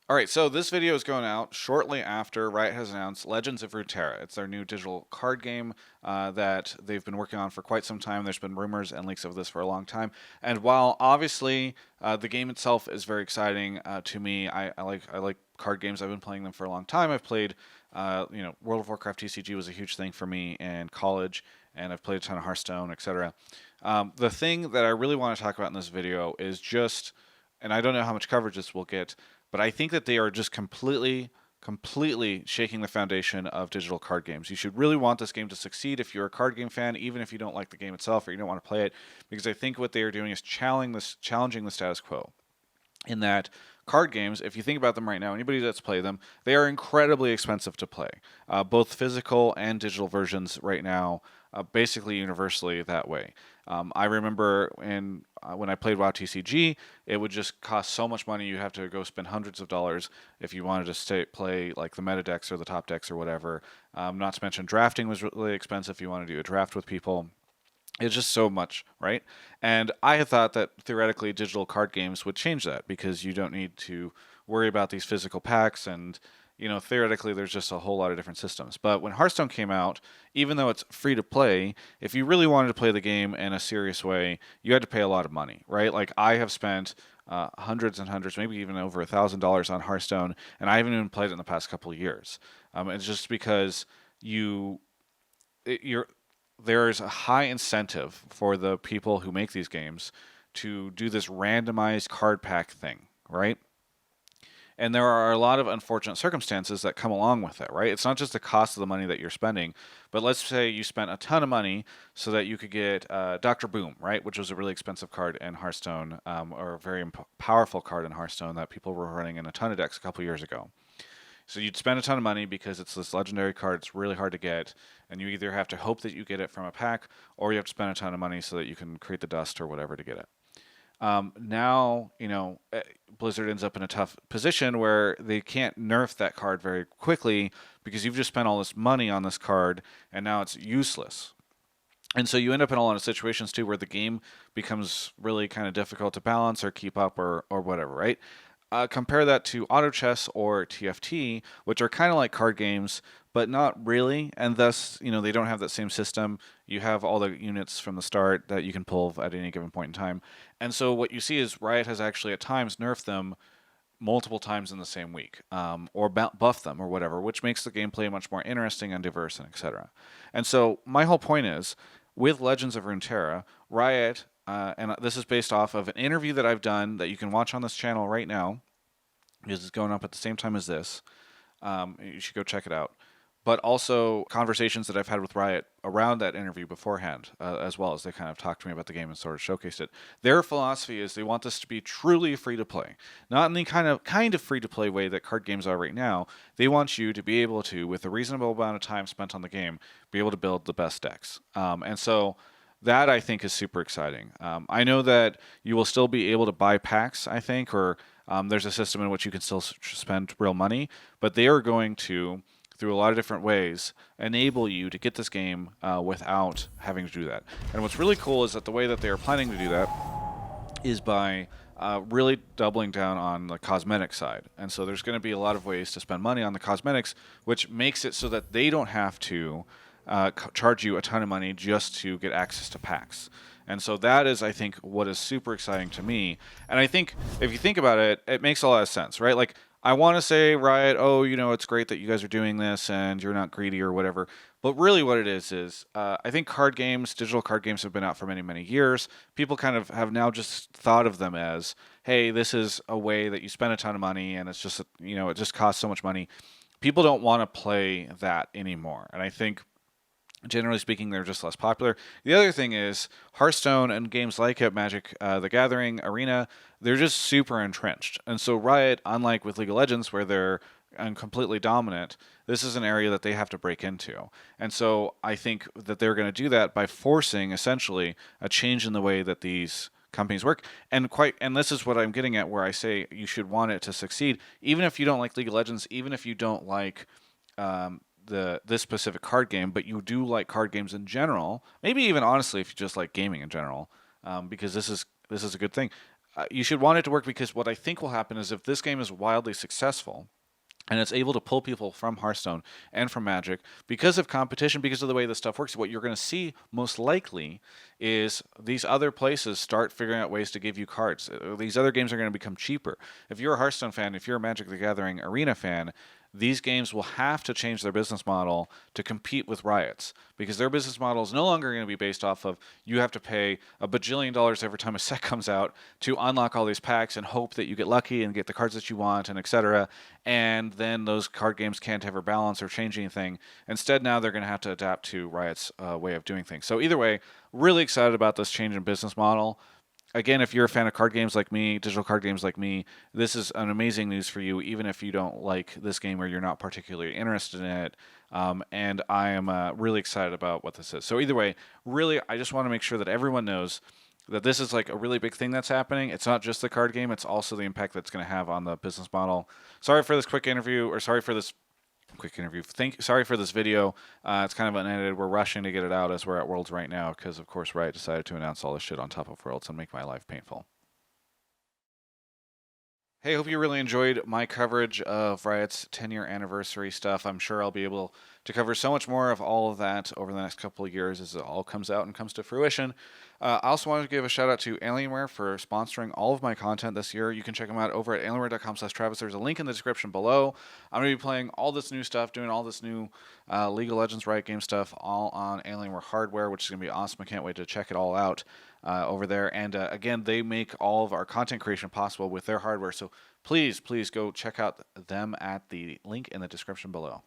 All right, so this video is going out shortly after Riot has announced Legends of Runeterra. It's their new digital card game that they've been working on for quite some time. There's been rumors and leaks of this for a long time. And while obviously the game itself is very exciting to me, I like card games. I've been playing them for a long time. I've played, World of Warcraft TCG was a huge thing for me in college, and I've played a ton of Hearthstone, etc. The thing that I really want to talk about in this video is just, and I don't know how much coverage this will get, but I think that they are just completely shaking the foundation of digital card games. You should really want this game to succeed if you're a card game fan, even if you don't like the game itself or you don't want to play it, because I think what they are doing is challenging the status quo. In that card games, if you think about them right now, anybody that's played them, they are incredibly expensive to play. Both physical and digital versions right now, basically universally that way. I remember when I played WoW TCG, it would just cost so much money. You'd have to go spend hundreds of dollars if you wanted to play like the meta decks or the top decks or whatever. Not to mention drafting was really expensive if you want to do a draft with people. It's just so much, right? And I had thought that theoretically digital card games would change that because you don't need to worry about these physical packs and theoretically there's just a whole lot of different systems. But when Hearthstone came out, even though it's free to play, if you really wanted to play the game in a serious way, you had to pay a lot of money, right? Like I have spent hundreds and hundreds, maybe even over $1,000 on Hearthstone, and I haven't even played it in the past couple of years. It's just because you you're there's a high incentive for the people who make these games to do this randomized card pack thing, right? And there are a lot of unfortunate circumstances that come along with it, right? It's not just the cost of the money that you're spending, but let's say you spent a ton of money so that you could get Dr. Boom, right? Which was a really expensive card in Hearthstone, or a very powerful card in Hearthstone that people were running in a ton of decks a couple years ago. So you'd spend a ton of money because it's this legendary card. It's really hard to get, and you either have to hope that you get it from a pack, or you have to spend a ton of money so that you can create the dust or whatever to get it. Now, Blizzard ends up in a tough position where they can't nerf that card very quickly because you've just spent all this money on this card, and now it's useless. And so you end up in a lot of situations too where the game becomes really kind of difficult to balance or keep up or whatever, right? Compare that to Auto Chess or TFT, which are kind of like card games, but not really, and thus, they don't have that same system. You have all the units from the start that you can pull at any given point in time. And so what you see is Riot has actually at times nerfed them multiple times in the same week, or buff them or whatever, which makes the gameplay much more interesting and diverse and etc. And so my whole point is, with Legends of Runeterra, Riot, and this is based off of an interview that I've done that you can watch on this channel right now, because it's going up at the same time as this. You should go check it out. But also conversations that I've had with Riot around that interview beforehand, as well as they kind of talked to me about the game and sort of showcased it. Their philosophy is they want this to be truly free to play, not in the kind of free to play way that card games are right now. They want you to be able to, with a reasonable amount of time spent on the game, be able to build the best decks. And so that I think is super exciting. I know that you will still be able to buy packs, I think, or there's a system in which you can still spend real money, but they are going to, through a lot of different ways, enable you to get this game without having to do that. And what's really cool is that the way that they are planning to do that is by really doubling down on the cosmetic side. And so there's going to be a lot of ways to spend money on the cosmetics, which makes it so that they don't have to charge you a ton of money just to get access to packs. And so that is, I think, what is super exciting to me. And I think if you think about it, it makes a lot of sense, right? Like, I want to say, Riot, oh, it's great that you guys are doing this and you're not greedy or whatever. But really what it is I think digital card games have been out for many, many years. People kind of have now just thought of them as, hey, this is a way that you spend a ton of money and it's just, it just costs so much money. People don't want to play that anymore. And I think generally speaking, they're just less popular. The other thing is Hearthstone and games like it, Magic, the Gathering, Arena, they're just super entrenched. And so Riot, unlike with League of Legends, where they're completely dominant, this is an area that they have to break into. And so I think that they're going to do that by forcing, essentially, a change in the way that these companies work. And this is what I'm getting at, where I say you should want it to succeed, even if you don't like League of Legends, even if you don't like this specific card game, but you do like card games in general. Maybe even honestly, if you just like gaming in general, because this is a good thing. you should want it to work, because what I think will happen is if this game is wildly successful, and it's able to pull people from Hearthstone and from Magic because of competition, because of the way this stuff works, what you're going to see most likely is these other places start figuring out ways to give you cards. These other games are going to become cheaper. If you're a Hearthstone fan, if you're a Magic the Gathering Arena fan, these games will have to change their business model to compete with Riot's, because their business model is no longer going to be based off of you have to pay a bajillion dollars every time a set comes out to unlock all these packs and hope that you get lucky and get the cards that you want, and etc. And then those card games can't ever balance or change anything. Instead, now they're going to have to adapt to Riot's way of doing things. So either way, really excited about this change in business model. Again, if you're a fan of card games like me, digital card games like me, this is an amazing news for you, even if you don't like this game or you're not particularly interested in it. And I am really excited about what this is. So either way, really, I just want to make sure that everyone knows that this is like a really big thing that's happening. It's not just the card game, it's also the impact that's going to have on the business model. Sorry for this quick interview, or sorry for this quick interview. Sorry for this video. It's kind of unedited. We're rushing to get it out as we're at Worlds right now because, of course, Riot decided to announce all this shit on top of Worlds and make my life painful. Hey, hope you really enjoyed my coverage of Riot's 10-year anniversary stuff. I'm sure I'll be able to cover so much more of all of that over the next couple of years as it all comes out and comes to fruition. I also wanted to give a shout out to Alienware for sponsoring all of my content this year. You can check them out over at alienware.com/Travis. There's a link in the description below. I'm going to be playing all this new stuff, doing all this new League of Legends Riot game stuff, all on Alienware hardware, which is going to be awesome. I can't wait to check it all out over there. And again, they make all of our content creation possible with their hardware. So please go check out them at the link in the description below.